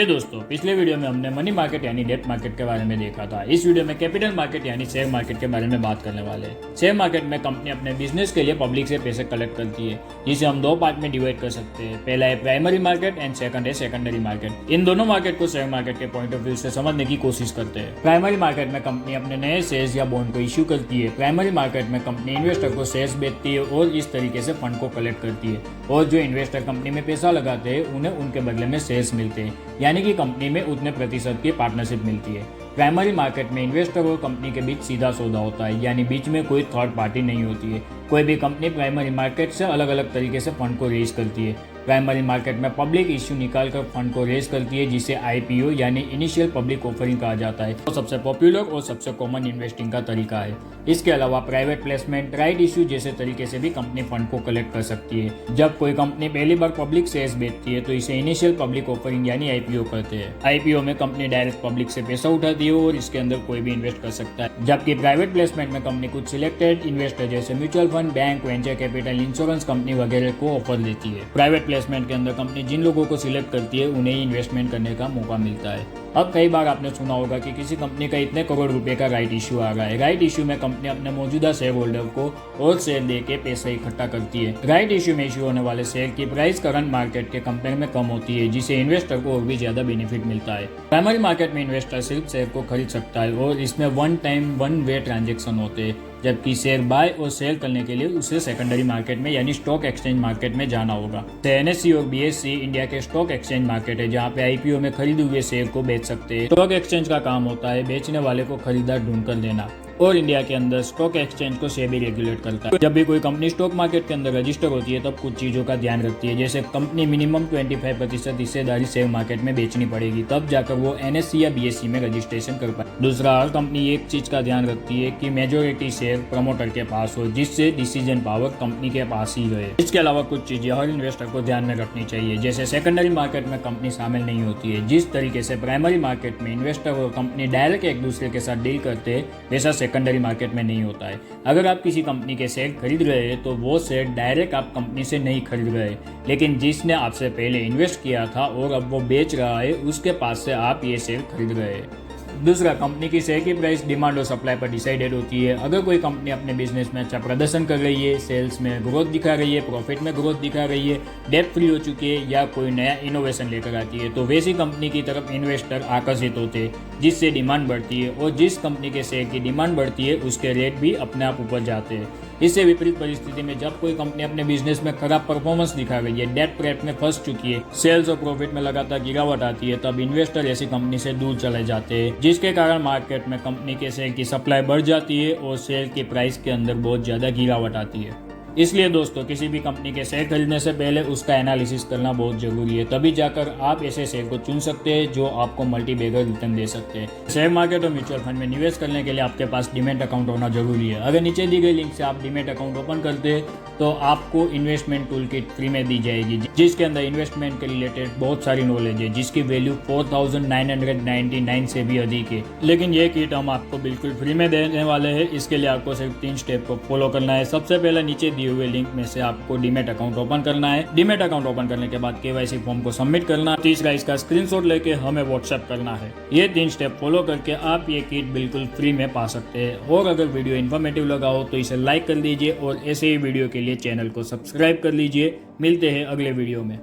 दोस्तों, पिछले वीडियो में हमने मनी मार्केट यानी डेट मार्केट के बारे में देखा था। इस वीडियो में कैपिटल मार्केट यानी शेयर मार्केट के बारे में बात करने वाले हैं। शेयर मार्केट में कंपनी अपने बिजनेस के लिए पब्लिक से पैसे कलेक्ट करती है, जिसे हम दो पार्ट में डिवाइड कर सकते हैं। पहला है प्राइमरी मार्केट एंड सेकंड है सेकेंडरी मार्केट। इन दोनों मार्केट को शेयर मार्केट के पॉइंट ऑफ व्यू से समझने की कोशिश करते हैं। प्राइमरी मार्केट में कंपनी अपने नए शेयर्स या बॉन्ड को इश्यू करती है। प्राइमरी मार्केट में कंपनी इन्वेस्टर को शेयर्स बेचती है और इस तरीके से फंड को कलेक्ट करती है, और जो इन्वेस्टर कंपनी में पैसा लगाते हैं उन्हें उनके बदले में शेयर्स मिलते हैं, यानी कि कंपनी में उतने प्रतिशत की पार्टनरशिप मिलती है। प्राइमरी मार्केट में इन्वेस्टर और कंपनी के बीच सीधा सौदा होता है, यानी बीच में कोई थर्ड पार्टी नहीं होती है। कोई भी कंपनी प्राइमरी मार्केट से अलग अलग तरीके से फंड को रेज करती है। प्राइमरी मार्केट में पब्लिक इश्यू निकालकर फंड को रेज करती है, जिसे आईपीओ यानी इनिशियल पब्लिक ऑफरिंग कहा जाता है। तो सबसे पॉपुलर और सबसे कॉमन इन्वेस्टिंग का तरीका है। इसके अलावा प्राइवेट प्लेसमेंट, राइट इश्यू जैसे तरीके से भी कंपनी फंड को कलेक्ट कर सकती है। जब कोई कंपनी पहली बार पब्लिक शेयर्स बेचती है तो इसे इनिशियल पब्लिक ऑफरिंग यानी आईपीओ कहते हैं। आईपीओ में कंपनी डायरेक्ट पब्लिक से पैसा उठाती है और इसके अंदर कोई भी इन्वेस्ट कर सकता है। जबकि प्राइवेट प्लेसमेंट में कंपनी कुछ सिलेक्टेड इन्वेस्टर जैसे mutual fund, bank, venture capital, insurance company वगैरह को ऑफर देती है। प्राइवेट प्लेसमेंट के अंदर कंपनी जिन लोगों को सिलेक्ट करती है उन्हें इन्वेस्टमेंट करने का मौका मिलता है। अब कई बार आपने सुना होगा कि किसी कंपनी का इतने करोड़ रुपए का राइट इश्यू आ रहा है। राइट इश्यू में कंपनी अपने मौजूदा शेयर होल्डर को और शेयर देके पैसा इकट्ठा करती है। राइट इश्यू में इश्यू होने वाले शेयर की प्राइस करंट मार्केट के कंपेयर में कम होती है, जिससे इन्वेस्टर को और भी ज्यादा बेनिफिट मिलता है। प्राइमरी मार्केट में इन्वेस्टर सिर्फ शेयर को खरीद सकता है और इसमें one time one way transaction होते हैं, जबकि शेयर बाय और सेल करने के लिए उसे सेकेंडरी मार्केट में यानी स्टॉक एक्सचेंज मार्केट में जाना होगा। एनएससी और बीएससी इंडिया के स्टॉक एक्सचेंज मार्केट है, जहाँ पे आईपीओ में खरीदे हुए शेयर को बेच सकते हैं। स्टॉक एक्सचेंज का काम होता है बेचने वाले को खरीदार ढूंढकर देना, और इंडिया के अंदर स्टॉक एक्सचेंज को सेबी रेगुलेट करता है। जब भी कोई कंपनी स्टॉक मार्केट के अंदर रजिस्टर होती है तब कुछ चीजों का ध्यान रखती है, जैसे कंपनी मिनिमम 25% हिस्सेदारी शेयर मार्केट में बेचनी पड़ेगी, तब जाकर वो एनएससी या बीएससी में रजिस्ट्रेशन कर पाए। दूसरा, हर कंपनी एक चीज का ध्यान रखती है कि मेजोरिटी शेयर प्रमोटर के पास हो, जिससे डिसीजन पावर कंपनी के पास ही रहे। इसके अलावा कुछ चीजें हर इन्वेस्टर को ध्यान में रखनी चाहिए, जैसे सेकेंडरी मार्केट में कंपनी शामिल नहीं होती है। जिस तरीके से प्राइमरी मार्केट में इन्वेस्टर और कंपनी डायरेक्ट एक दूसरे के साथ डील करते हैं, वैसा सेकेंडरी मार्केट में नहीं होता है। अगर आप किसी कंपनी के शेयर खरीद रहे हैं तो वो शेयर डायरेक्ट आप कंपनी से नहीं खरीद रहे, लेकिन जिसने आपसे पहले इन्वेस्ट किया था और अब वो बेच रहा है उसके पास से आप ये शेयर खरीद रहे हैं। दूसरा, कंपनी की शेयर की प्राइस डिमांड और सप्लाई पर डिसाइडेड होती है। अगर कोई कंपनी अपने बिजनेस में अच्छा प्रदर्शन कर रही है, सेल्स में ग्रोथ दिखा रही है, प्रॉफिट में ग्रोथ दिखा रही है, डेट फ्री हो चुकी है या कोई नया इनोवेशन लेकर आती है, तो वैसी कंपनी की तरफ इन्वेस्टर आकर्षित होते हैं, जिससे डिमांड बढ़ती है, और जिस कंपनी के शेयर की डिमांड बढ़ती है उसके रेट भी अपने आप ऊपर जाते हैं। इससे विपरीत परिस्थिति में जब कोई कंपनी अपने बिजनेस में खराब परफॉर्मेंस दिखा रही है, डेट ट्रैप में फंस चुकी है, सेल्स और प्रॉफिट में लगातार गिरावट आती है, तब इन्वेस्टर ऐसी कंपनी से दूर चले जाते हैं, जिसके कारण मार्केट में कंपनी के शेयर की सप्लाई बढ़ जाती है और शेयर की प्राइस के अंदर बहुत ज्यादा गिरावट आती है। इसलिए दोस्तों, किसी भी कंपनी के शेयर खरीदने से पहले उसका एनालिसिस करना बहुत जरूरी है, तभी जाकर आप ऐसे शेयर को चुन सकते हैं जो आपको मल्टी बैगर रिटर्न दे सकते हैं। शेयर मार्केट और म्यूचुअल फंड में निवेश करने के लिए आपके पास डीमैट अकाउंट होना जरूरी है। अगर नीचे दी गई लिंक से आप डीमैट अकाउंट ओपन करते हैं तो आपको इन्वेस्टमेंट टूल किट फ्री में दी जाएगी, जिसके अंदर इन्वेस्टमेंट के रिलेटेड बहुत सारी नॉलेज है, जिसकी वैल्यू 4999 से भी अधिक है। लेकिन ये किट हम आपको बिल्कुल फ्री में देने वाले हैं। इसके लिए आपको सिर्फ 3 स्टेप को फॉलो करना है। सबसे पहले नीचे दिए हुए लिंक में से आपको डीमैट अकाउंट ओपन करना है। डीमैट अकाउंट ओपन करने के बाद केवाईसी फॉर्म को सबमिट करना। तीसरा, इसका स्क्रीनशॉट लेके हमें व्हाट्सएप करना है। ये 3 स्टेप फॉलो करके आप ये किट बिल्कुल फ्री में पा सकते हैं। और अगर वीडियो इन्फॉर्मेटिव लगा हो तो इसे लाइक कर लीजिए और ऐसे ही वीडियो के लिए चैनल को सब्सक्राइब कर लीजिए। मिलते हैं अगले वीडियो में।